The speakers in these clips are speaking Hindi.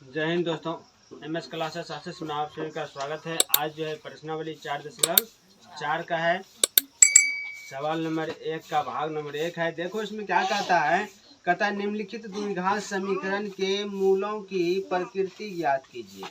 जय हिंद दोस्तों, MS क्लासेस आशीष में आप सभी का स्वागत है। आज जो है प्रश्नावली 4.4 का है, सवाल नंबर 1 का भाग नंबर 1 है। देखो इसमें क्या कहता है, कहता है निम्नलिखित द्विघात समीकरण के मूलों की प्रकृति ज्ञात कीजिए।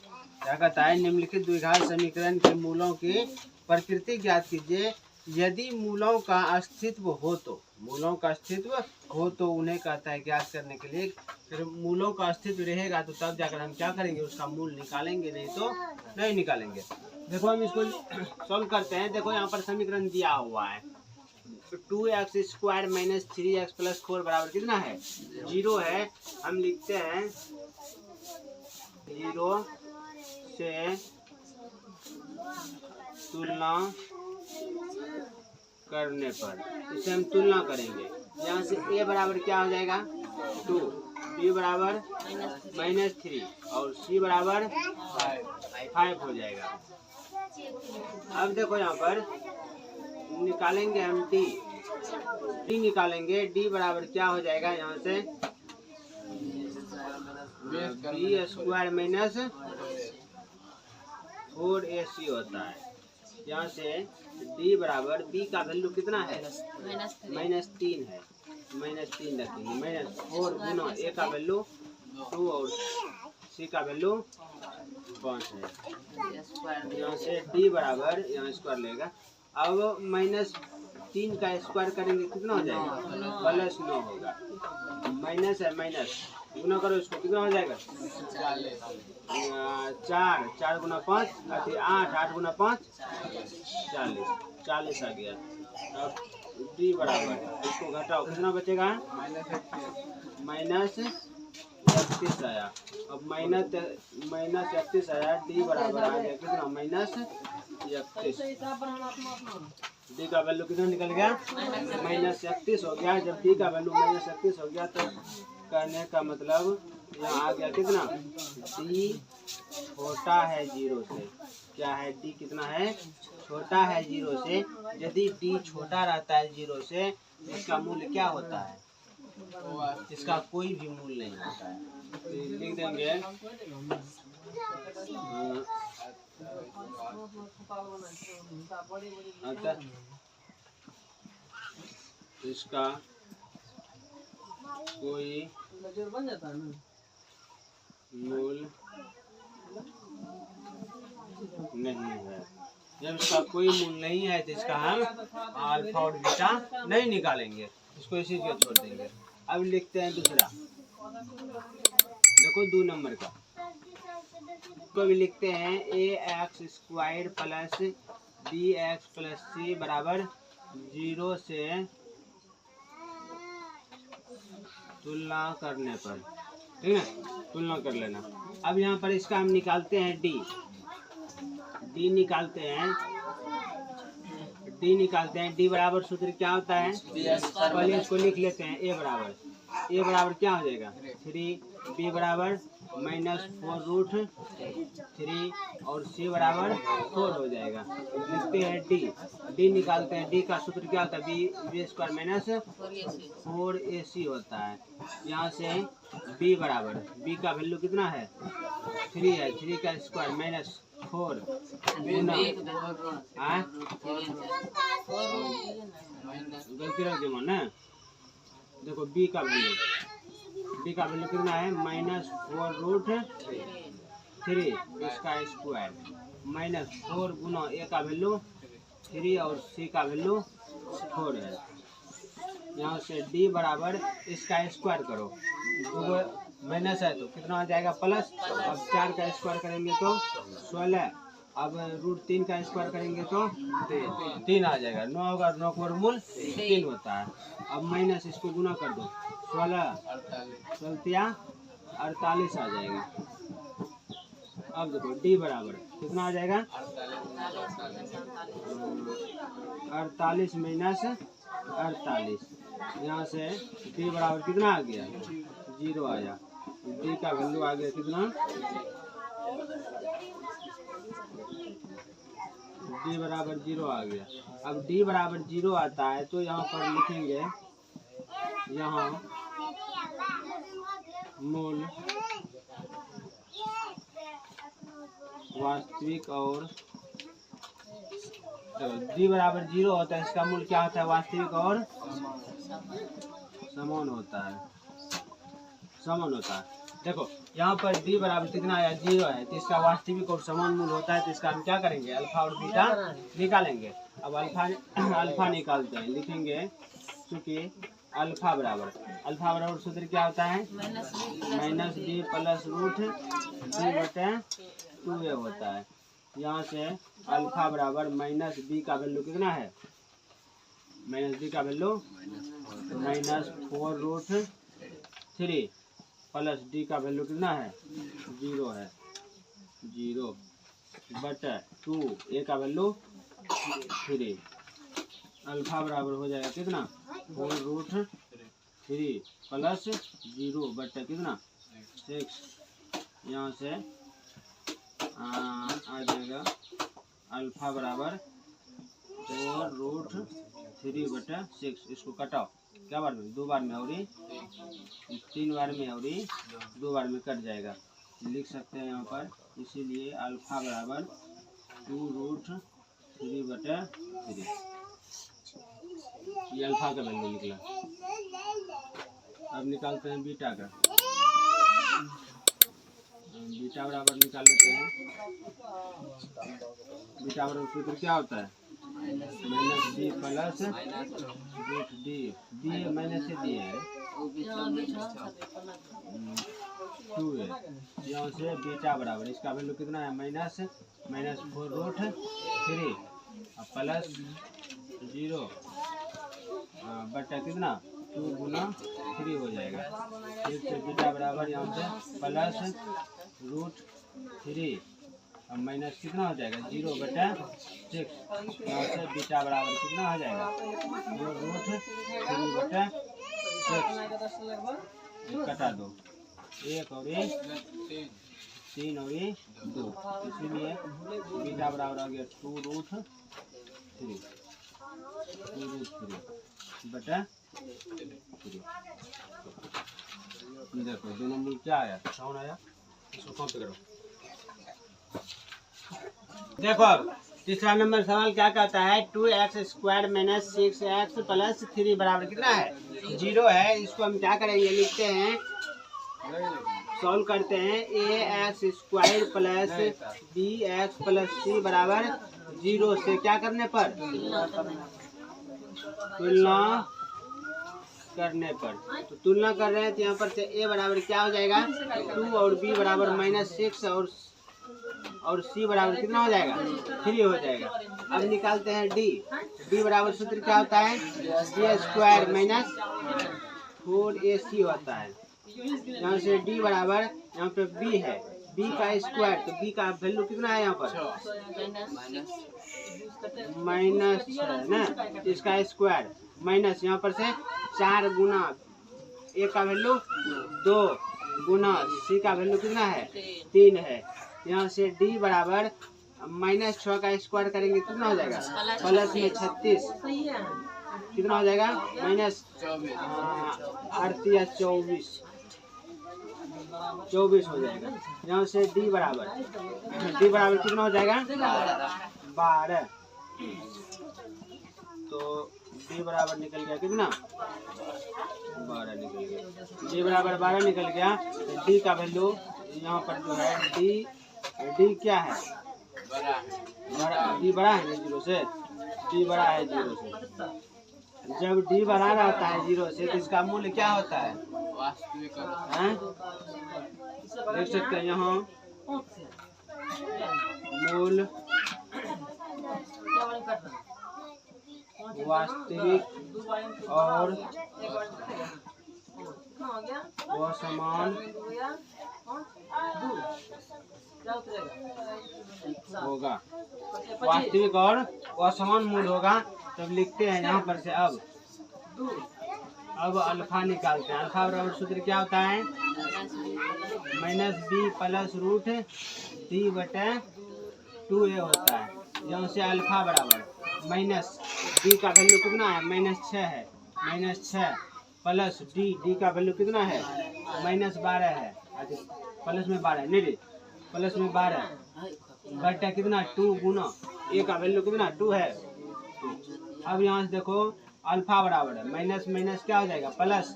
क्या कहता है, निम्नलिखित द्विघात समीकरण के मूलों की प्रकृति ज्ञात कीजिए। यदि मूलों का अस्तित्व हो तो, मूलों का अस्तित्व हो तो उन्हें कहता है ज्ञात करने के लिए। फिर मूलों का अस्तित्व रहेगा तो तब जाकर हम क्या करेंगे, उसका मूल निकालेंगे, नहीं तो नहीं निकालेंगे। देखो हम इसको सॉल्व करते हैं। देखो यहाँ पर समीकरण दिया हुआ है, 2x² - 3x + 4 बराबर कितना है, 0 है। हम लिखते हैं 0 से तुलना करने पर, इसे हम तुलना करेंगे। यहाँ से a बराबर क्या हो जाएगा 2, b बराबर -3 और c बराबर 5 हो जाएगा। अब देखो यहाँ पर निकालेंगे हम d निकालेंगे। d बराबर क्या हो जाएगा, यहाँ से b² - 4ac होता है। यहाँ से d बराबर b का वैल्यू कितना है, -3 है, -3 रखेंगे। -4 गुना a का वैल्यू 2 और c का वैल्यू 5 है। यहाँ से d बराबर, यहाँ स्क्वायर लेगा। अब -3 का स्क्वायर करेंगे कितना हो जाएगा, +9 होगा। माइनस है, माइनस गुना करो इसको, कितना हो जाएगा 4 गुना 5 8, 8 गुना 5 40 आ गया। अब d बराबर, इसको घटाओ, कितना बचेगा, -31 आया। अब -31 आया, d बराबर आ गया कितना, -31। d का वैल्यू कितना निकल गया, -31 हो गया। जब d का वैल्यू -31 हो गया तो करने का मतलब यहाँ आ गया कितना, d छोटा है 0 से। क्या है, d कितना है, छोटा है 0 से। यदि d छोटा रहता है 0 से, इसका मूल्य क्या होता है, इसका कोई भी मूल्य नहीं होता है। तो लिख देंगे अतः इसका कोई मूल नहीं है। जब इसका कोई मूल नहीं है तो इसका हम अल्फा और बीटा नहीं निकालेंगे, इसको इसी को छोड़ देंगे। अब लिखते हैं दूसरा, देखो 2 नंबर का को भी लिखते हैं ax² + bx + c बराबर 0 से तुलना करने पर, ठीक है, तुलना कर लेना। अब यहाँ पर इसका हम निकालते हैं d निकालते हैं, d बराबर सूत्र क्या होता है, पहले इसको लिख लेते हैं। a बराबर क्या हो जाएगा 3, b बराबर -4√3 और c बराबर 4 हो जाएगा। लिखते हैं d निकालते हैं। d का सूत्र क्या होता है, b² - 4ac होता है। यहाँ से b बराबर, b का वैल्यू कितना है 3 है, 3 का स्क्वायर -4 गुना, गलती रख दिया ना। देखो b का वैल्यू कितना है, -4√3 इसका स्क्वायर -4 गुना a का वैल्यू 3 और c का वैल्यू 4 है। यहाँ से d बराबर, इसका स्क्वायर करो, माइनस है तो कितना आ जाएगा प्लस। अब 4 का स्क्वायर करेंगे तो 16, अब √3 का स्क्वायर करेंगे तो 3 आ जाएगा। 9 होगा, 9 का वर्गमूल 3 होता है। अब माइनस, इसको गुना कर दो, 16 48 आ जाएगा। अब देखो d बराबर कितना आ जाएगा, 48 - 48। यहाँ से d बराबर कितना आ गया, 0 आया। d का वैल्यू आ गया कितना, d बराबर 0 आ गया। अब d बराबर 0 आता है तो यहाँ पर लिखेंगे, यहाँ मूल वास्तविक और डी बराबर 0 होता है, इसका मूल क्या होता है? वास्तविक और समान होता है, समान होता है। देखो यहाँ पर डी बराबर कितना आया? 0 है, तो इसका वास्तविक और समान मूल होता है, तो इसका हम क्या करेंगे? अल्फा और बीटा निकालेंगे। अब अल्फा निकालते हैं, लिखेंगे क्योंकि अल्फा बराबर सूत्र क्या होता है? Minus B plus root D बटे 2a होता है। यहाँ से अल्फा बराबर माइनस बी का वैल्यू कितना है? माइनस बी का वैल्यू -4√3 प्लस डी का वैल्यू कितना है? 0 है, 0 बटे 2a का वैल्यू 3। अल्फा बराबर हो जाएगा कितना? 4√3 प्लस 0 बटे कितना? 6। यहाँ से आ जाएगा अल्फा बराबर 4√3 बटे 6। इसको कटाओ, क्या बार में? 2 बार में और 3 बार में और 2 बार में कट जाएगा, लिख सकते हैं यहाँ पर। इसीलिए अल्फा बराबर 2√3 बटे 3, ये अल्फा का वैल्यू निकला। अब निकालते हैं बीटा का। बीटा बराबर निकाल लेते हैं। बीटा बराबर सूत्र क्या होता है? Minus D plus root D, D minus से डी है 2 है। यहाँ से बीटा बराबर इसका वैल्यू कितना है? -4√3 प्लस 0 बटा कितना? 2 गुना 3 हो जाएगा। फिर से बीटा बराबर यहाँ से प्लस √3 और माइनस कितना हो जाएगा? 0 बटा 6। यहाँ से बीटा बराबर कितना हो जाएगा? 4√3 बटा 6। कटा दो, 1 और 3 और 2, इसीलिए बीटा बराबर आ गया 2√3 बटा 3। देखो दोनों मूल क्या आया? कौन आया? इसको कॉपी करो। देखो अब तीसरा नंबर सवाल क्या कहता है? 2x² - 6x + 3 बराबर कितना है? 0 है। इसको हम क्या करेंगे? लिखते हैं, सॉल्व करते हैं। ax² + bx + c बराबर 0 से क्या करने पर? तुलना करने पर। तो तुलना कर रहे हैं तो यहाँ पर से a बराबर क्या हो जाएगा? 2 और b बराबर -6 और c बराबर कितना हो जाएगा? 3 हो जाएगा। अब निकालते हैं d। d बराबर सूत्र क्या होता है? d² - 4ac होता है। यहाँ से d बराबर यहाँ पे b है, b का स्क्वायर, तो b का वैल्यू कितना है यहाँ पर? -6 है ना, इसका स्क्वायर माइनस यहाँ पर से 4 गुना a का वैल्यू 2 गुना c का वैल्यू कितना है? 3 है। यहाँ से d बराबर -6 का स्क्वायर करेंगे कितना हो जाएगा? प्लस में 36 कितना हो जाएगा? -24 हो जाएगा। यहाँ से d बराबर कितना हो जाएगा? 12। तो d बराबर निकल गया कितना? 12 निकल गया। d बराबर 12 निकल गया। d का वैल्यू यहाँ पर जो है d क्या है? d बड़ा है 0 से, d बड़ा है 0 से। जब d बड़ा रहता है 0 से तो इसका मूल्य क्या होता है? देख सकते हैं यहाँ मूल वास्तविक और असमान होगा। वास्तविक और असमान मूल होगा। तब लिखते हैं यहाँ पर से अब अल्फा निकालते हैं। अल्फा बराबर सूत्र क्या होता है? -b प्लस √d बटे 2a होता है। यहाँ से अल्फा बराबर -b का वैल्यू कितना है? -6 है, -6 प्लस d का वैल्यू कितना है? -12 है। प्लस में 12 नहीं, प्लस में 12 बटे कितना 2 गुना ए का वैल्यू कितना 2 है। अब यहाँ से देखो अल्फा बराबर है माइनस माइनस क्या हो जाएगा प्लस,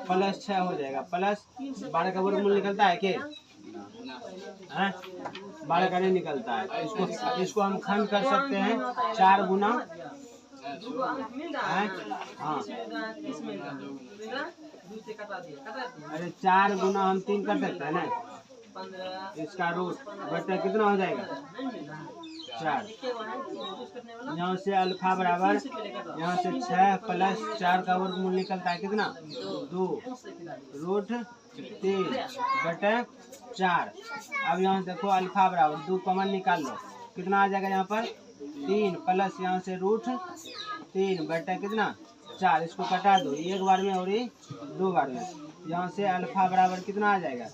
प्लस 6 हो जाएगा, प्लस 12 का वर्गमूल निकलता है के 12 का नहीं निकलता है। इसको हम खंड कर सकते हैं 4 गुना, हाँ अरे 4 गुना हम 3 कर सकते हैं ना, इसका रूट बटा कितना हो जाएगा 4। यहाँ से अल्फा बराबर यहाँ से 6 प्लस 4 का वर्गमूल निकलता है कितना 2 रूट 3 बटे 4। अब यहाँ देखो अल्फा बराबर 2 कॉमन निकाल लो, कितना आ जाएगा यहाँ पर 3 प्लस यहाँ से रूट 3 बटे कितना 4। इसको कटा दो एक बार में और ये 2 बार में। यहाँ से अल्फा बराबर कितना आ जाएगा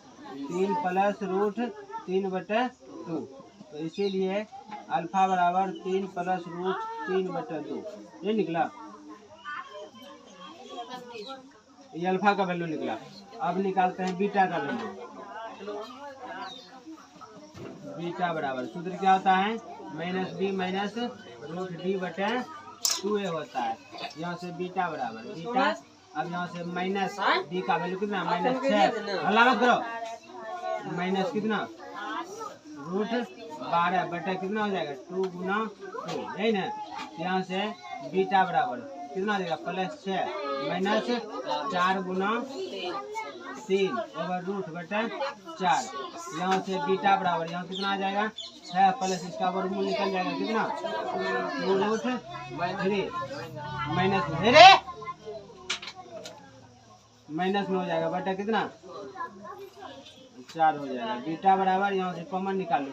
3 प्लस रूट 3 बटे 2। तो इसीलिए अल्फा बराबर 3 प्लस रूट 3 बटे 2 ये निकला, ये अल्फा का वैल्यू निकला। अब निकालते हैं बीटा का वैल्यू। बीटा बराबर सूत्र क्या होता है minus B minus root D बटे 2a होता है। यहाँ से बीटा बराबर बीटा, अब यहाँ से माइनस डी का वैल्यू कितना माइनस 6, हल्ला मत करो, माइनस कितना रूट 12 बटे कितना हो जाएगा 2 गुना 2 यही ना। यहाँ से बीटा बराबर कितना हो जाएगा प्लस 6 माइनस 4 गुना 3 ओवर रूट बटे 4। यहाँ से बीटा बराबर यहाँ कितना आ जाएगा 6 प्लस इसका वर्गमूल निकल जाएगा कितना 2 रूट 3 माइनस में हो जाएगा बटा कितना 4 हो जाएगा। बीटा बराबर यहाँ से कॉमन निकालो,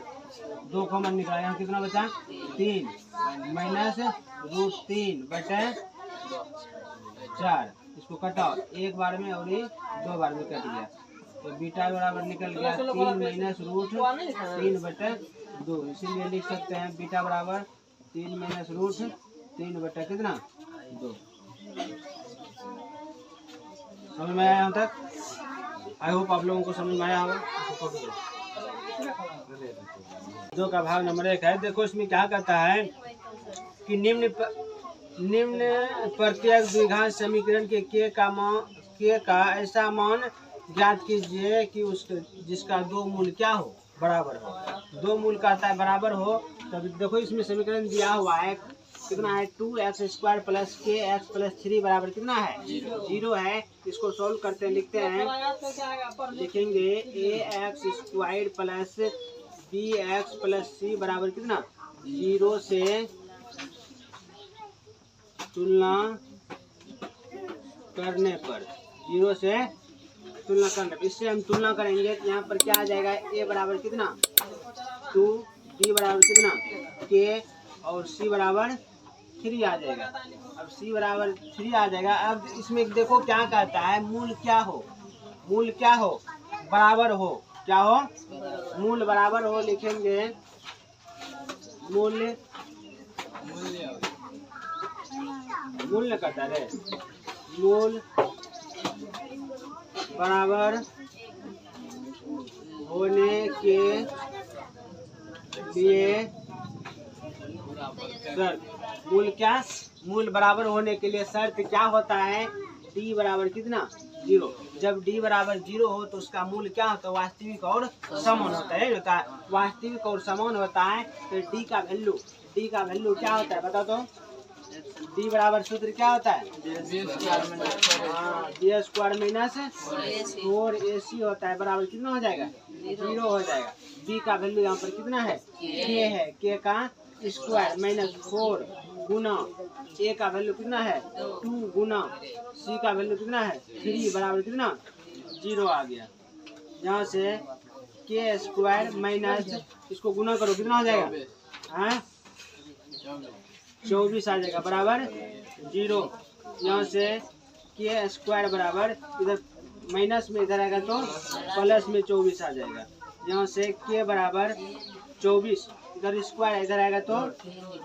2 कॉमन निकाला, यहाँ कितना बचा 3 माइनस रूट 3 बटे 4। इसको कटाओ एक बार में और ये 2 बार में कट गया, तो बीटा बराबर निकल गया 3 माइनस रूट 3 बटे 2। इसीलिए लिख सकते हैं बीटा बराबर 3 माइनस रूट 3 बटे कितना 2। समझ में आया यहाँ तक? आई होप आप लोगों को समझ में आया होगा। दो का भाग नंबर 1 है। देखो इसमें क्या कहता है कि निम्न प्रत्येक द्विघात समीकरण के का ऐसा मान ज्ञात कीजिए कि जिसका 2 मूल क्या हो बराबर हो। 2 मूल कहता है बराबर हो, तब देखो इसमें समीकरण दिया हुआ है कितना है 2x² प्लस kx प्लस 3 बराबर कितना है 0 है। इसको सोल्व करते हैं, लिखते हैं, लिखेंगे ax² plus bx plus c बराबर कितना 0 से तुलना करने पर, 0 से तुलना करने पर, इससे हम तुलना करेंगे तो यहाँ पर क्या आ जाएगा a बराबर कितना 2, b बराबर कितना k और c बराबर 3 आ जाएगा। अब c बराबर 3 आ जाएगा। अब इसमें देखो क्या कहता है मूल क्या हो, मूल क्या हो बराबर हो, क्या हो मूल बराबर हो। लिखेंगे मूल्य मूल्य कहता है मूल बराबर होने के लिए शर्त, मूल क्या मूल बराबर होने के लिए शर्त क्या होता है d बराबर कितना 0। जब d बराबर 0 हो तो उसका मूल क्या होता है वास्तविक और समान होता है, वास्तविक और समान होता है। तो d का वैल्यू क्या होता है बता दो। d बराबर सूत्र क्या होता है b² माइनस 4ac होता है बराबर कितना हो जाएगा 0 हो जाएगा। b का वैल्यू यहाँ पर कितना है k है, k का स्क्वायर माइनस 4 गुना a का वैल्यू कितना है 2 गुना c का वैल्यू कितना है 3 बराबर कितना 0 आ गया। यहाँ से k² माइनस इसको गुना करो कितना हो जाएगा 24 आ जाएगा बराबर 0। यहाँ से k² बराबर इधर माइनस में इधर आएगा तो प्लस में 24 आ जाएगा। यहाँ से k बराबर 24 इधर स्क्वायर इधर आएगा तो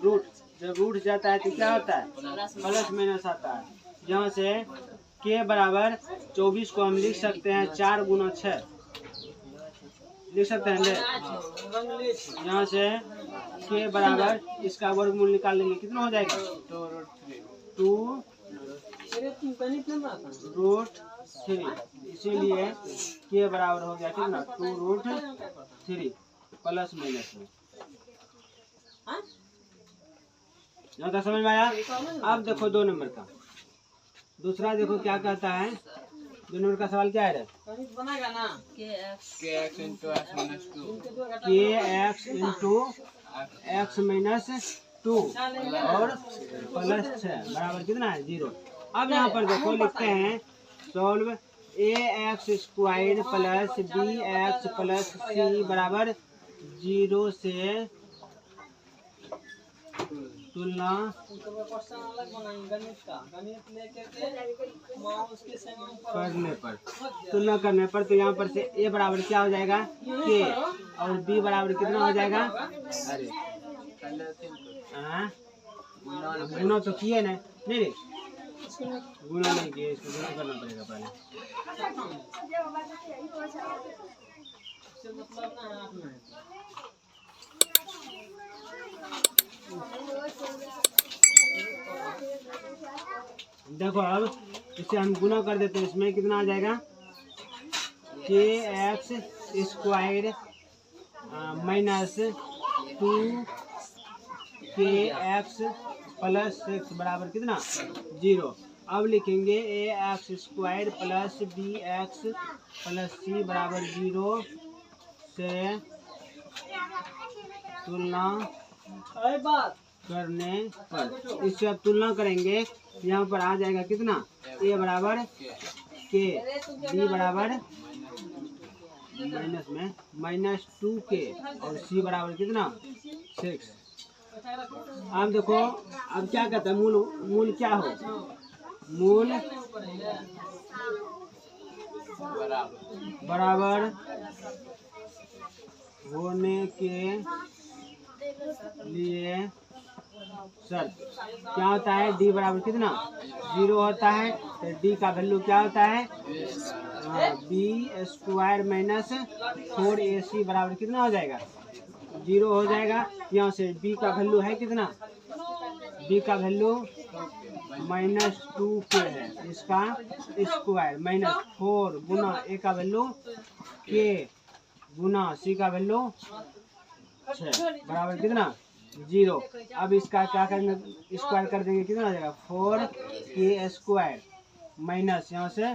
रूट, जब रूट जाता है तो क्या होता है प्लस माइनस आता है। यहाँ से k बराबर 24 को हम लिख सकते हैं 4 गुना 6, लिख सकते हैं। यहाँ से के बराबर इसका वर्गमूल निकाल लेंगे, कितना हो जाएगा? 2√3। इसीलिए के बराबर हो गया कितना? 2√3 प्लस माइनस में। यहाँ तक समझ में आया? अब देखो 2 नंबर का दूसरा, देखो क्या कहता है। 2 नंबर का सवाल क्या है? kx इंटू x माइनस 2 और प्लस 6 बराबर कितना है? 0। अब यहाँ पर देखो लिखते हैं solve ax² plus bx plus c बराबर 0 से तुलना करने पर तो यहाँ पर से a बराबर क्या हो जाएगा? k और b बराबर कितना हो जाएगा? अरे गुना तो किए ना, नहीं गुना नहीं किए, इसको गुना करना पड़ेगा पहले। देखो अब इसे हम गुना कर देते हैं, इसमें कितना आ जाएगा? kx² माइनस 2kx प्लस 6 बराबर कितना? 0। अब लिखेंगे ax² plus bx plus c बराबर 0 से तुलना करने पर। इससे अब तुलना करेंगे, यहाँ पर आ जाएगा कितना? a बराबर k, b बराबर माइनस में माइनस 2k और c बराबर कितना? 6। अब देखो अब क्या कहता है, मूल क्या हो? मूल बराबर होने के लिए शर्त क्या होता है? d बराबर कितना? 0 होता है। तो d का वैल्यू क्या होता है? b² माइनस 4ac बराबर कितना हो जाएगा? 0 हो जाएगा। यहाँ से b का वैल्यू है कितना? b का वैल्यू माइनस 2k है, इसका स्क्वायर माइनस 4 गुना a का वैल्यू k गुना c का वैल्यू 6 बराबर कितना? 0। अब इसका क्या करेंगे? स्क्वायर कर देंगे, कितना हो जाएगा? 4k² माइनस यहाँ से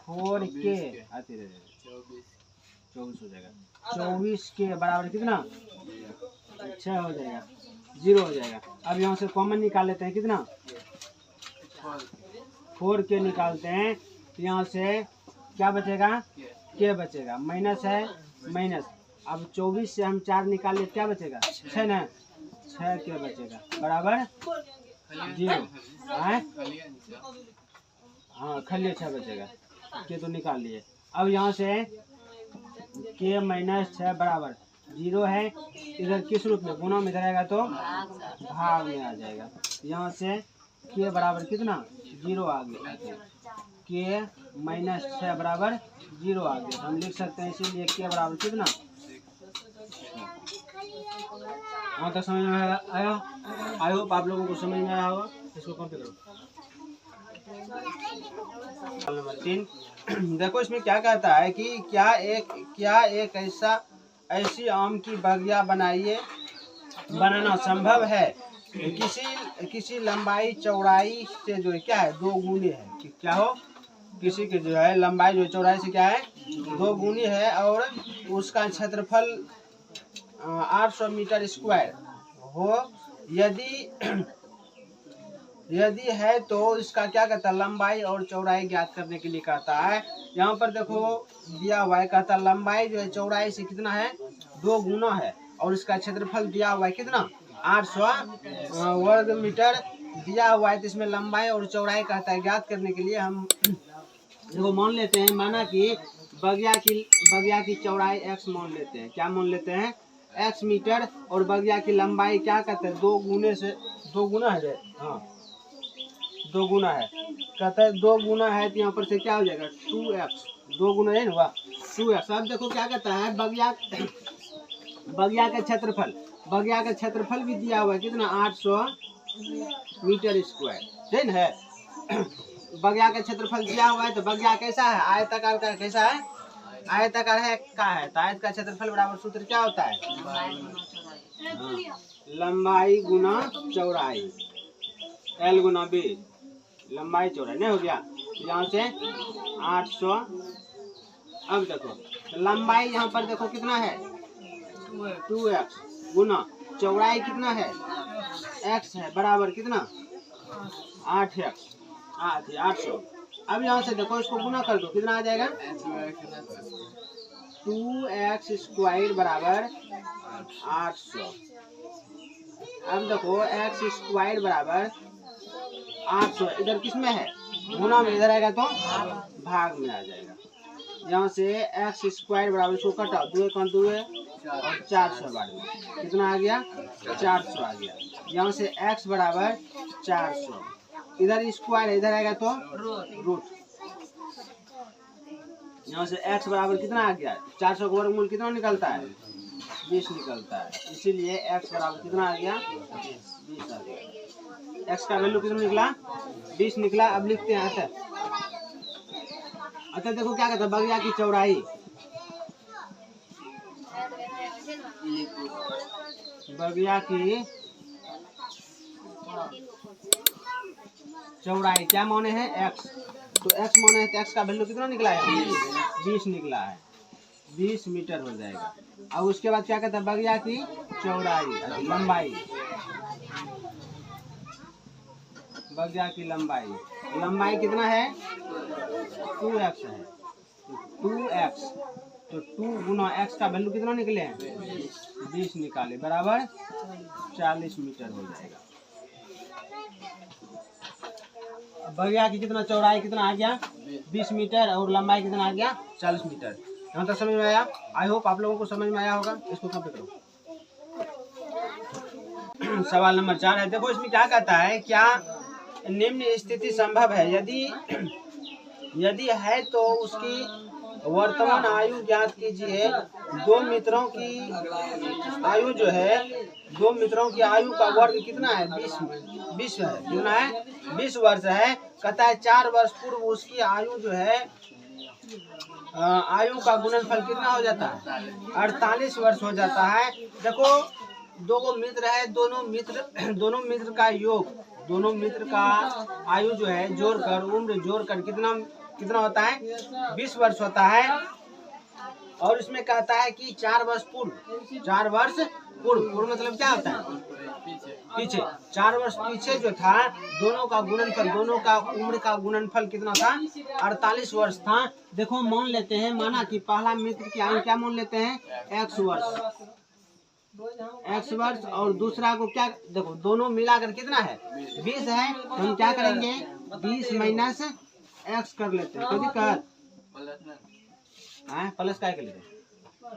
4k आते रहेगा 24 हो जाएगा। 24k बराबर कितना? 6 हो जाएगा, 0 हो जाएगा। अब यहाँ से कॉमन निकाल लेते हैं, कितना? 4k निकालते हैं, यहाँ से क्या बचेगा? k बचेगा, माइनस है माइनस। अब 24 से हम 4 निकाल ले, क्या बचेगा? 6 ना, 6k बचेगा बराबर 0। हाँ खाली 6 बचेगा, k तो निकाल लिए। अब यहाँ से k माइनस 6 बराबर 0 है। इधर किस रूप में? गुना में इधर आएगा तो भाग में आ जाएगा। यहाँ से k बराबर कितना? 0 आ गया, k माइनस 6 बराबर 0 आ गया। हम लिख सकते हैं इसीलिए k बराबर कितना? हाँ तो समझ में आया? आई होप आप लोगों को समझ में आया होगा। इसको कॉपी करो। नंबर 3 देखो इसमें क्या कहता है कि क्या एक ऐसी आम की बगिया बनाना संभव है किसी लंबाई चौड़ाई से जो क्या है 2 गुनी है। कि क्या हो? किसी के जो है लंबाई जो चौड़ाई से क्या है 2 गुनी है और उसका क्षेत्रफल 800 मीटर स्क्वायर हो। यदि है तो इसका क्या कहता है? लंबाई और चौड़ाई ज्ञात करने के लिए कहता है। यहाँ पर देखो दिया हुआ है, कहता है लंबाई जो है चौड़ाई से कितना है 2 गुना है और इसका क्षेत्रफल दिया हुआ है कितना 800 वर्ग मीटर दिया हुआ है। तो इसमें लंबाई और चौड़ाई कहता है। ज्ञात करने के लिए हम देखो मान लेते हैं, माना कि बगिया की चौड़ाई x मान लेते हैं। क्या मान लेते हैं? x मीटर और बगिया की लंबाई क्या कहते हैं 2 गुना है। हाँ 2 गुना है, कहता है 2 गुना है तो यहाँ पर से क्या हो जाएगा 2x 2 गुना है ना, 2x। अब देखो क्या कहता है, बगिया का क्षेत्रफल, बगिया का क्षेत्रफल भी दिया हुआ है कितना, 800 मीटर स्क्वायर, ठीक है। बगिया का क्षेत्रफल दिया हुआ है, तो बगिया कैसा है, आयताकार का, कैसा है, आयताकार है का है, तो आयत का क्षेत्रफल बराबर सूत्र क्या होता है, लंबाई गुना चौड़ाई, L गुना B, लंबाई चौड़ाई, नहीं हो गया, यहाँ से 800। अब देखो तो लंबाई यहाँ पर देखो कितना है 2x गुना चौड़ाई कितना है x है, बराबर कितना 8x, 800। अब यहाँ से देखो इसको गुना कर दो, कितना आ जाएगा 2x स्क्वायर बराबर 800। अब देखो x स्क्वायर बराबर 800, इधर किस में है, गुना में, इधर आएगा तो भाग में आ जाएगा। यहाँ से x स्क्वायर बराबर, इसको कटाओ, 2 का 2 और 400 बार में कितना आ गया 400 आ गया। यहाँ से x बराबर 400, इधर स्क्वायर इधर आएगा तो रूट। यहाँ से x बराबर कितना आ गया, 400 का वर्गमूल कितना निकलता है 20 निकलता है, इसीलिए x बराबर कितना आ गया 20 आ गया। x का वैल्यू कितना निकला 20 निकला। अब लिखते हैं अच्छा देखो क्या कहता है, बगिया की चौड़ाई, बगिया की चौड़ाई क्या माने हैं x, तो x माने है, तो x का वैल्यू कितना निकला है 20 निकला है, 20 मीटर हो जाएगा। अब उसके बाद क्या कहता है, बगिया की चौड़ाई, लंबाई, बगिया की लंबाई, लंबाई कितना है 2x है, 2x, तो 2 गुना x का वैल्यू कितना निकले हैं 20 निकाले, बराबर 40 मीटर हो जाएगा। बगिया की कितना चौड़ाई कितना आ गया 20 मीटर और लंबाई कितना आ गया 40 मीटर। यहाँ तक समझ में आया, आई होप आप लोगों को समझ में आया होगा। इसको कंप्लीट करो। सवाल नंबर 4 है, देखो इसमें क्या कहता है, क्या निम्न स्थिति संभव है, यदि है तो उसकी वर्तमान आयु ज्ञात कीजिए। दो मित्रों की आयु जो है, दो मित्रों की आयु का वर्ग कितना है 20 है, कितना है 20 वर्ष है। कहता है 4 वर्ष पूर्व उसकी आयु जो है, आयु का गुणनफल कितना हो जाता है 48 वर्ष हो जाता है। देखो दो मित्र है, दोनों मित्र का योग, दोनों मित्र का आयु जो है जोड़कर, उम्र जोड़कर कितना होता है 20 वर्ष होता है। और इसमें कहता है कि 4 वर्ष पूर्व, 4 वर्ष पूर्व मतलब क्या होता है पीछे, 4 वर्ष पीछे जो था दोनों का गुणनफल, दोनों का उम्र का गुणनफल कितना था 48 वर्ष था। देखो मान लेते हैं, माना कि पहला मित्र की आयु क्या मान लेते हैं x वर्ष और दूसरा को क्या, देखो दोनों मिलाकर कितना है 20 है, तो हम क्या करेंगे 20 माइनस x कर लेते हैं, कोई दिक्कत प्लस क्या कर लेते हैं,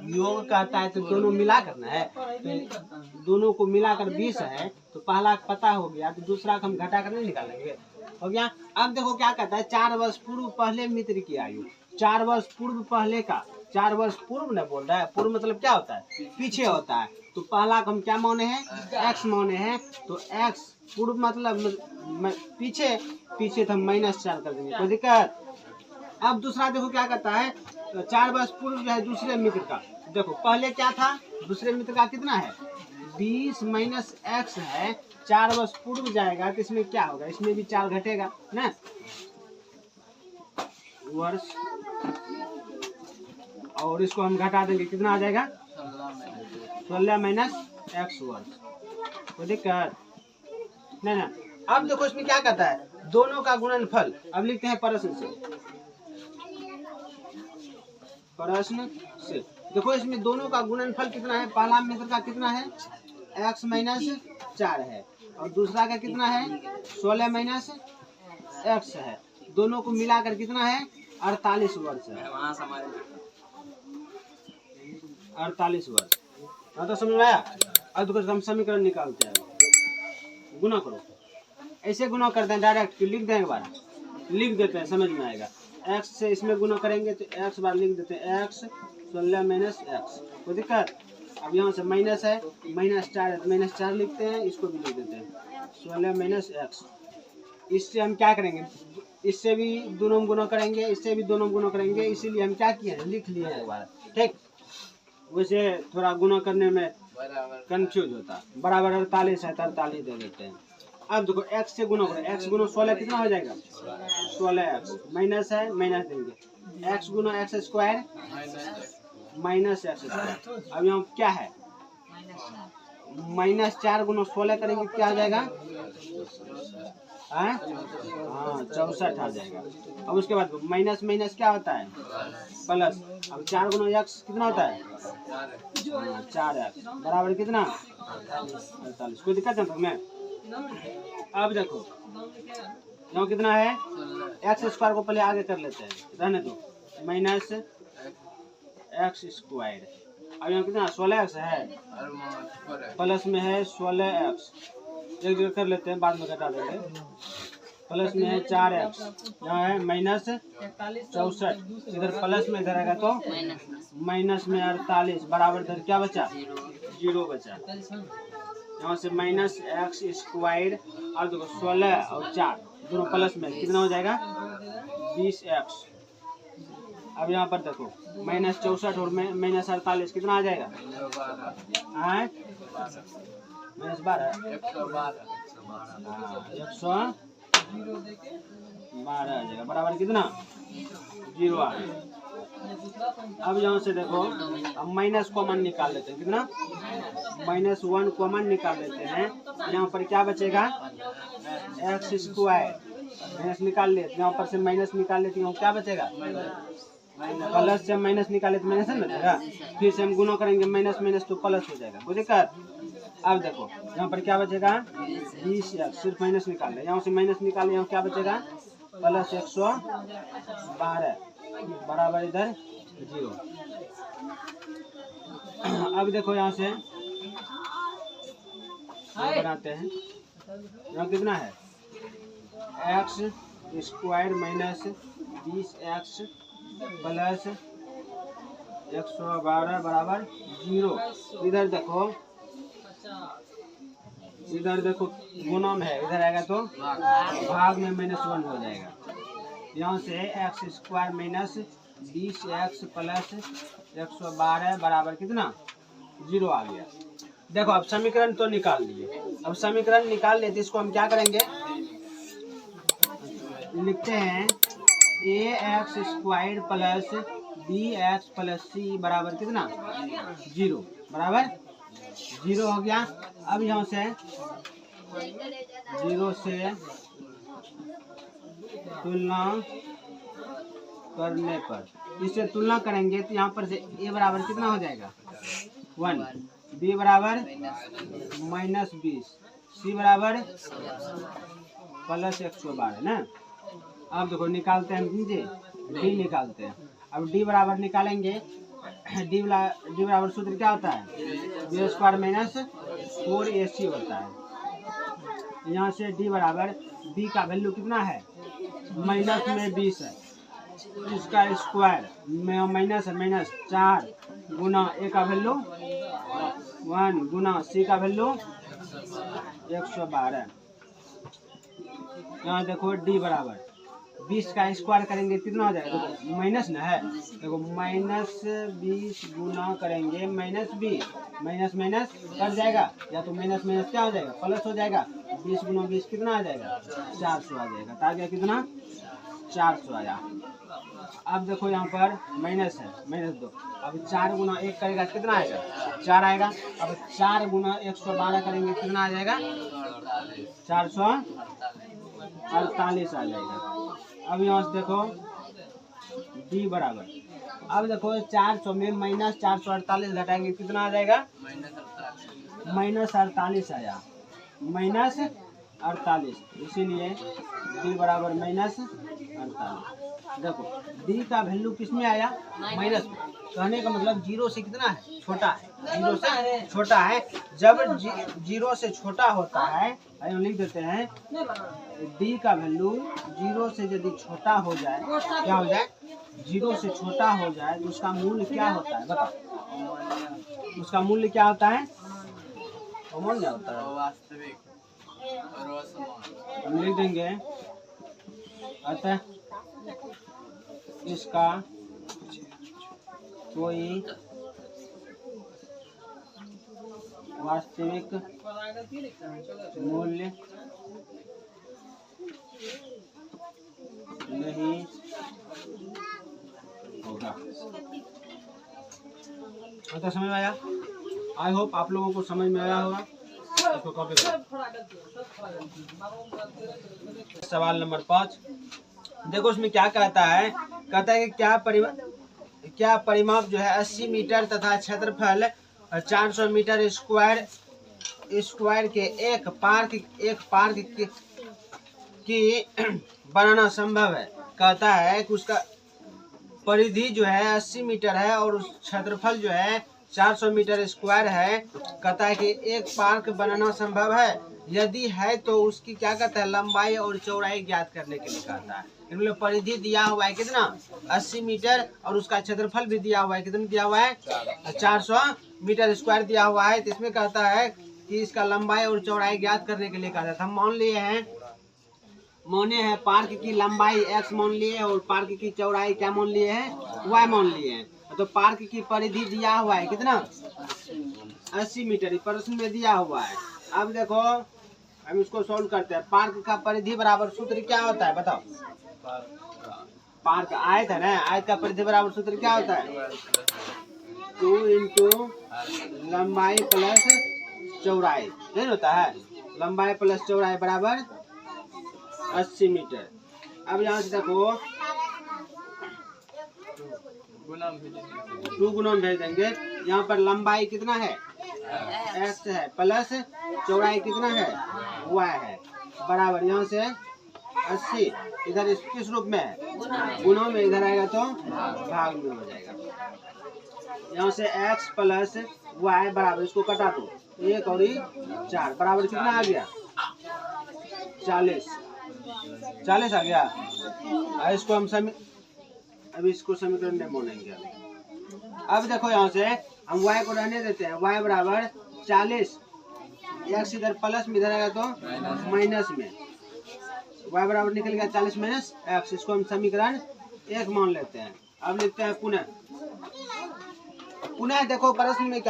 योग कहता है तो दोनों मिला करना है, तो दोनों को मिलाकर 20 है, तो पहला पता हो गया, तो दूसरा को हम घटा कर नहीं निकालेंगे, हो गया। अब देखो क्या कहता है 4 वर्ष पूर्व पहले मित्र की आयु, 4 वर्ष पूर्व पहले का, 4 वर्ष पूर्व न बोल रहा है, पूर्व मतलब क्या होता है पीछे होता है, तो पहला को हम क्या माने हैं x माने हैं, तो x पूर्व मतलब पीछे तो हम -4 कर देंगे, कोई दिक्कत। अब दूसरा देखो क्या कहता है, 4 वर्ष पूर्व जो है दूसरे मित्र का, देखो पहले क्या था दूसरे मित्र का कितना है 20 माइनस x है, 4 वर्ष पूर्व जाएगा तो इसमें क्या होगा, इसमें भी 4 घटेगा ना, वर्ष, और इसको हम घटा देंगे कितना आ जाएगा 16 माइनस x वर्ष, कोई दिक्कत नहीं ना। अब देखो इसमें क्या कहता है दोनों का गुणनफल, अब लिखते हैं प्रश्न से, देखो इसमें दोनों का गुणनफल कितना है, पहला मित्र का कितना है x माइनस 4 है और दूसरा का कितना है 16 माइनस x है, दोनों को मिलाकर कितना है 48 वर्ष है, 48 वर्ष। तो समझ में आया। अब तो हम समीकरण निकालते हैं, गुना करो, ऐसे गुना करते हैं डायरेक्ट, लिख दें एक बार, लिख देते हैं समझ में आएगा। x से इसमें गुना करेंगे तो x बार लिख देते हैं x 16 माइनस x, कोई दिक्कत। अब यहाँ से माइनस है, -4 है तो -4 लिखते हैं, इसको भी लिख देते हैं 16 माइनस x। इससे हम क्या करेंगे, इससे भी दोनों गुना करेंगे, इससे भी दोनों गुना करेंगे, इसीलिए हम क्या किए हैं, लिख लिए हैं एक बार, ठीक। वैसे थोड़ा गुना करने में कंफ्यूज होता है। बराबर 48 है तो 48 दे देते हैं। अब देखो x से गुना करो, x गुना 16 कितना हो जाएगा, 16x, माइनस है माइनस देंगे, x गुना x square minus x square. अब यहाँ क्या है, -4 गुना 16 करेंगे क्या आ जाएगा, हाँ 64 आ जाएगा। अब उसके बाद माइनस माइनस क्या होता है, प्लस। अब 4 गुना x कितना होता है, 4x बराबर कितना 48। कोई दिक्कत है तुम्हें। अब देखो यहाँ कितना है, एक्स स्क्वायर को पहले आगे कर लेते हैं, रहने दो, माइनस एक्स स्क्वायर। अब यहाँ कितना 16x है, प्लस में है 16x, एक जगह कर लेते हैं, बाद में घटा देंगे। प्लस में है 4x, यहाँ है माइनस 64, इधर प्लस में इधर आएगा तो माइनस में 48, बराबर इधर क्या बचा, 0 बचा। यहाँ से माइनस एक्स स्क्वायर, और देखो 16 और 4 दोनों प्लस में कितना हो जाएगा, 20x। अब यहाँ पर देखो -64 और -48 कितना आ जाएगा, -12 112 आ जाएगा, बराबर कितना 0 आ गया। अब यहाँ से देखो अब माइनस कॉमन निकाल लेते हैं, कितना -1 कॉमन निकाल लेते हैं। यहाँ पर क्या बचेगा, एक्स स्क्वायर, माइनस निकाल लेते, यहाँ पर से माइनस निकाल लेते हैं, क्या बचेगा, प्लस से माइनस निकाले तो माइनस है बचेगा, फिर से हम गुना करेंगे, माइनस माइनस तो प्लस हो जाएगा, कोई दिक्कत। अब देखो यहाँ पर क्या बचेगा, 20x, सिर्फ माइनस निकाल ले, यहाँ से माइनस निकाले, यहाँ क्या बचेगा, प्लस 112 बराबर इधर 0। अब देखो यहाँ से बनाते हैं, यहाँ कितना है, x square minus 20x plus 112 बराबर 0। इधर देखो गुना में है, इधर आएगा तो भाग में -1 हो जाएगा। यहाँ से x square minus 20x plus 112 बराबर कितना 0 आ गया। देखो अब समीकरण तो निकाल लिए, अब समीकरण निकाल लेते, इसको हम क्या करेंगे, लिखते हैं ax square plus bx plus c बराबर कितना 0, बराबर 0 हो गया। अब यहाँ से 0 से तुलना करने पर, इससे तुलना करेंगे तो यहाँ पर से a बराबर कितना हो जाएगा 1, b बराबर -20, c बराबर प्लस 112 ना। अब देखो निकालते हैं नीचे, d निकालते हैं। अब d बराबर निकालेंगे, d बराबर सूत्र क्या होता है, b स्क्वायर माइनस 4ac होता है। यहाँ से d बराबर b का वैल्यू कितना है, माइनस में 20 है, इसका स्क्वायर में माइनस है, माइनस 4 गुना a का वैल्यू 1 गुना c का वैल्यू 112। यहाँ देखो d बराबर 20 का स्क्वायर करेंगे कितना हो जाएगा, देखो माइनस ना है, देखो -20 गुना करेंगे -20, माइनस माइनस कट जाएगा, या तो माइनस माइनस क्या हो जाएगा, प्लस हो जाएगा। 20 गुना 20 कितना आ जाएगा, 400 आ जाएगा, तो आ गया कितना 400 आया। अब देखो यहाँ पर माइनस है, -2, अब 4 गुना 1 करेगा कितना आएगा, 4 आएगा। अब 4 गुना 112 करेंगे कितना आ जाएगा, 448 आ जाएगा। अब यहाँ से देखो d बराबर, अब देखो 400 में -448 घटाएंगे कितना आ जाएगा, -48 आया, 48, इसीलिए डी बराबर -48। देखो डी का वैल्यू किस में आया? माइनस में। कहने का मतलब जीरो से कितना है? छोटा है। जीरो से छोटा है। जब जीरो से छोटा होता है, हम लिख देते हैं डी का वैल्यू जीरो से यदि छोटा हो जाए, क्या हो जाए? जीरो से छोटा हो जाए तो उसका मूल्य क्या होता है? बताओ, उसका मूल्य क्या होता है? अमूल्य होता है, वास्तविक। हम लिख देंगे अतः इसका कोई वास्तविक मूल्य नहीं होगा। तो समझ में आया? आई होप आप लोगों को समझ में आया होगा। इसको कॉपी करो। सवाल नंबर 5, देखो उसमें क्या कहता है? कहता है कि क्या परिमाप जो है 80 मीटर तथा क्षेत्रफल 400 मीटर स्क्वायर के एक पार्क की बनाना संभव है। कहता है कि उसका परिधि जो है 80 मीटर है और उस क्षेत्रफल जो है 400 मीटर स्क्वायर है। कहता है कि एक पार्क बनाना संभव है। यदि है तो उसकी क्या कहता है? लंबाई और चौड़ाई ज्ञात करने के लिए कहता है। इनमें परिधि दिया हुआ है कितना? 80 मीटर और उसका क्षेत्रफल भी दिया हुआ है। कितना दिया हुआ है? 400 मीटर स्क्वायर दिया हुआ है। तो इसमें कहता है कि इसका लंबाई और चौड़ाई ज्ञात करने के लिए कहता है। हम माने हैं पार्क की लंबाई x मान लिए और पार्क की चौड़ाई क्या मान लिए हैं? y मान लिए हैं। तो पार्क की परिधि दिया हुआ है कितना? 80 मीटर, प्रश्न में दिया हुआ है। अब देखो हम इसको सोल्व करते हैं। पार्क का परिधि बराबर सूत्र क्या होता है? बताओ। पार्क आयत है ना, आयत का परिधि बराबर सूत्र क्या होता है? 2 × लंबाई प्लस चौड़ाई, नहीं होता है? लंबाई प्लस चौड़ाई बराबर 80 मीटर। अब यहाँ से देखो 2 गुना भेज देंगे। यहाँ पर लंबाई कितना है? x है, प्लस चौड़ाई कितना है? y है, बराबर यहाँ से 80। इधर किस रूप में है? गुना में। इधर आएगा तो भाग में हो जाएगा। यहाँ से x प्लस y बराबर, इसको कटा दो, 1 और 4 बराबर कितना आ गया? 40 आ गया। इसको हम अभी इसको समीकरण में मोड़ेंगे। अब देखो यहाँ से हम y को रहने देते हैं। y बराबर 40, x इधर प्लस में, इधर आएगा तो माइनस में। y बराबर निकल गया 40 माइनस x। इसको हम समीकरण 1 मान लेते हैं। अब लिखते हैं पुनः देखो प्रश्न में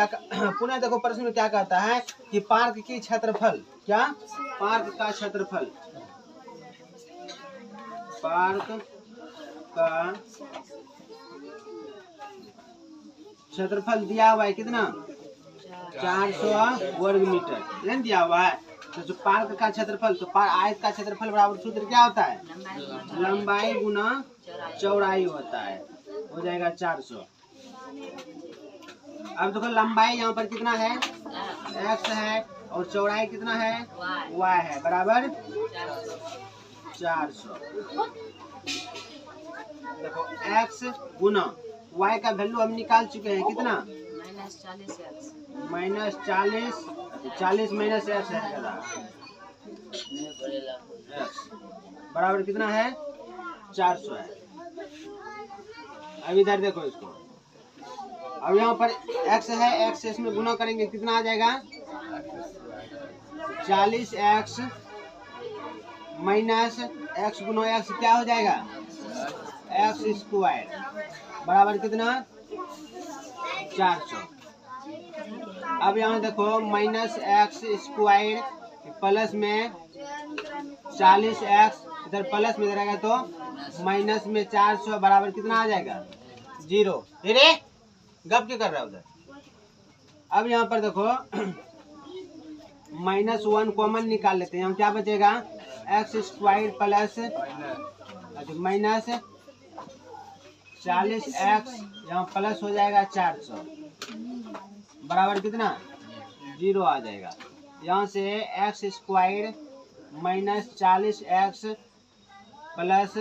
क्या कहता है कि पार्क की क्षेत्रफल, क्या? पार्क का क्षेत्रफल, पार्क का क्षेत्रफल दिया हुआ है कितना? 400 वर्ग मीटर, नहीं दिया हुआ है। तो जो पार्क का क्षेत्रफल, तो आयत का क्षेत्रफल बराबर सूत्र क्या होता है? लंबाई गुना चौड़ाई होता है, हो जाएगा 400। अब देखो लंबाई यहाँ पर कितना है? x है और चौड़ाई कितना है? y है, बराबर 400। देखो x गुना y का वैल्यू हम निकाल चुके हैं कितना? -40, 40 माइनस x है बराबर कितना है? 400 है। अब इधर देखो इसको, अब यहाँ पर x है, x इसमें गुना करेंगे कितना आ जाएगा? 40x माइनस x गुना x क्या हो जाएगा? x स्क्वायर बराबर कितना? 400। अब यहाँ देखो माइनस x स्क्वायर प्लस में 40x, इधर प्लस में रहेगा तो माइनस में 400 बराबर कितना आ जाएगा? 0। अरे गप क्या कर रहा है उधर? अब यहाँ पर देखो -1 कॉमन निकाल लेते हैं हम। क्या बचेगा? x square plus minus 40x, यहाँ प्लस हो जाएगा 400 बराबर कितना? 0 आ जाएगा। यहाँ से x square minus 40x plus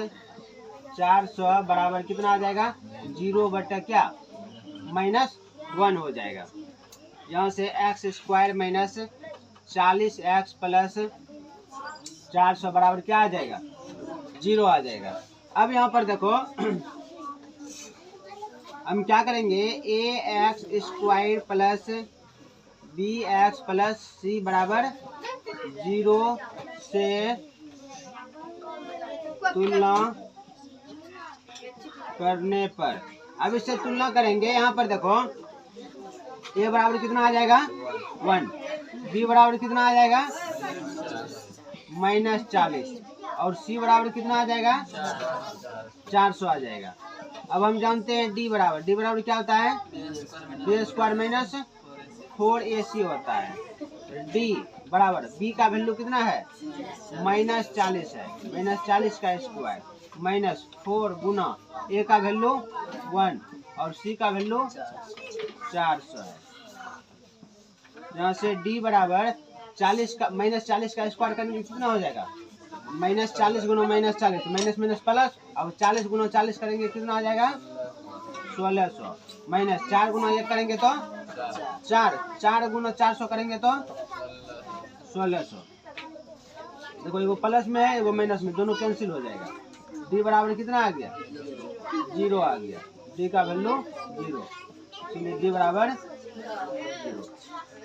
400 बराबर कितना आ जाएगा 0 क्या -1 हो जाएगा। यहाँ से x square minus 40x plus 400 बराबर क्या आ जाएगा 0 आ जाएगा। अब यहाँ पर देखो हम क्या करेंगे ax square plus bx plus c बराबर 0 से तुलना करने पर, अब इससे तुलना करेंगे। यहाँ पर देखो a बराबर कितना आ जाएगा 1, b बराबर कितना आ जाएगा -40 और c बराबर कितना आ जाएगा 400 आ जाएगा। अब हम जानते हैं d बराबर क्या होता है b स्क्वायर माइनस 4ac होता है। d बराबर b का वैल्यू कितना है -40 है, -40 का स्क्वायर माइनस 4 गुना a का वैल्यू 1 और c का वैल्यू 400 है। यहाँ से d बराबर 40 का -40 का स्क्वायर करने में कितना हो जाएगा -40 गुना -40 माइनस प्लस, अब 40 गुना 40 करेंगे कितना आ जाएगा 1600 माइनस 4 गुना 1 करेंगे तो 4 गुना 400 करेंगे तो 1600। देखो एगो प्लस में है एगो माइनस में, दोनों कैंसिल हो जाएगा। d बराबर कितना आ गया 0 आ गया, d का वैल्यू 0, इसलिए d बराबर 0।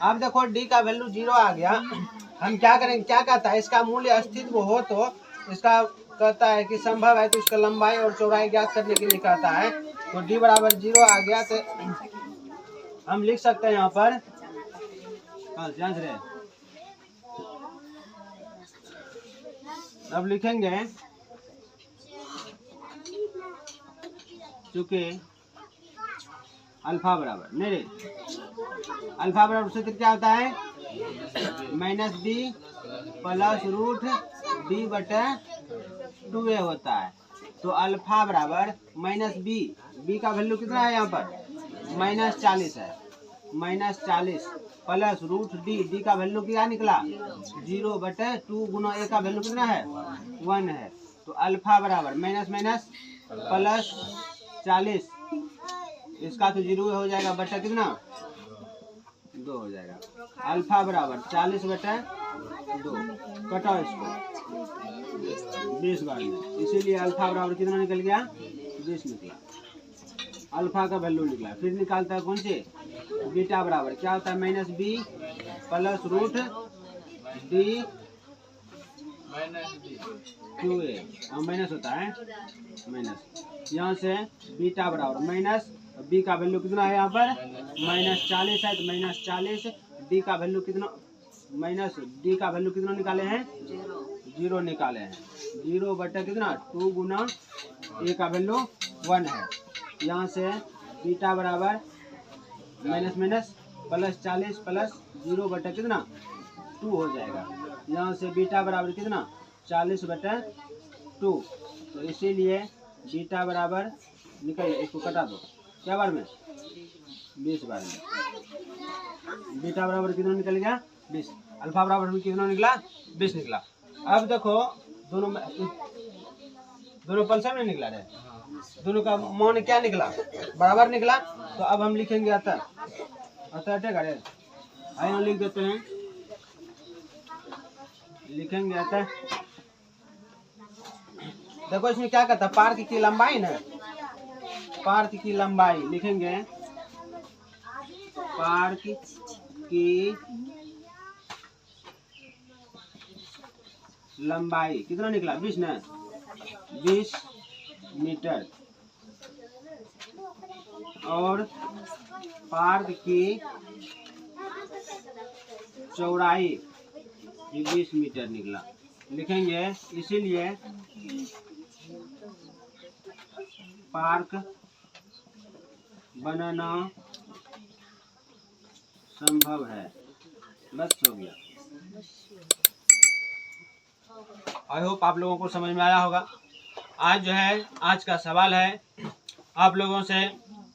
अब देखो d का वैल्यू 0 आ गया, हम क्या करेंगे, क्या कहता है इसका मूल्य अस्तित्व हो तो इसका कहता है कि संभव है तो इसका लंबाई और चौड़ाई ज्ञात करने के लिए कहता है। तो d बराबर 0 आ गया तो हम लिख सकते हैं यहाँ पर ध्यान से, अब लिखेंगे चूंकि अल्फा बराबर मेरे अल्फा बराबर सूत्र क्या होता है -b प्लस √d/2a होता है। तो अल्फा बराबर -b का वैल्यू कितना है यहाँ पर -40 है, -40 प्लस √d का वैल्यू क्या निकला 0/2 गुना a का वैल्यू कितना है 1 है। तो अल्फा बराबर माइनस प्लस 40, इसका तो 0 हो जाएगा बटा कितना 2 हो जाएगा। अल्फा बराबर 40/2, कटाओ इसको 20 बार में, इसीलिए अल्फा बराबर कितना निकल गया 20 निकला, अल्फा का वैल्यू निकला। फिर निकालता है कौन से बीटा बराबर क्या होता है -b प्लस √d/2a, माइनस होता है माइनस, यहाँ से बीटा बराबर माइनस b का वैल्यू कितना है यहाँ पर -40 है, तो -40 d का वैल्यू कितना d का वैल्यू कितना निकाले हैं 0 निकाले हैं, 0/2 गुना a का वैल्यू 1 है। यहाँ से बीटा बराबर माइनस प्लस 40 प्लस 0/2 हो जाएगा। यहाँ से बीटा बराबर कितना 40/2, तो इसीलिए बीटा बराबर निकल, इसको कटा दो क्या बार में 20 बार में, बीटा बराबर कितना निकल गया 20, अल्फा बराबर कितना निकला 20 निकला। अब देखो दोनों पल्सर में निकला रहे, दोनों का मान क्या निकला बराबर निकला। तो अब हम लिखेंगे अतः रे आइए लिख देते हैं, लिखेंगे अतः, देखो इसमें क्या कहता है पार्क की लंबाई ना, पार्क की लंबाई लिखेंगे, पार्क की लंबाई कितना निकला 20 ना 20 मीटर, और पार्क की चौड़ाई 20 मीटर निकला, लिखेंगे। इसीलिए पार्क बनाना संभव है, बस हो गया। आई होप आप लोगों को समझ में आया होगा। आज जो है आज का सवाल है आप लोगों से,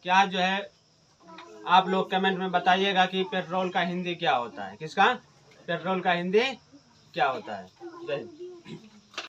क्या जो है आप लोग कमेंट में बताइएगा कि पेट्रोल का हिंदी क्या होता है, किसका पेट्रोल का हिंदी क्या होता है। जय हिंद।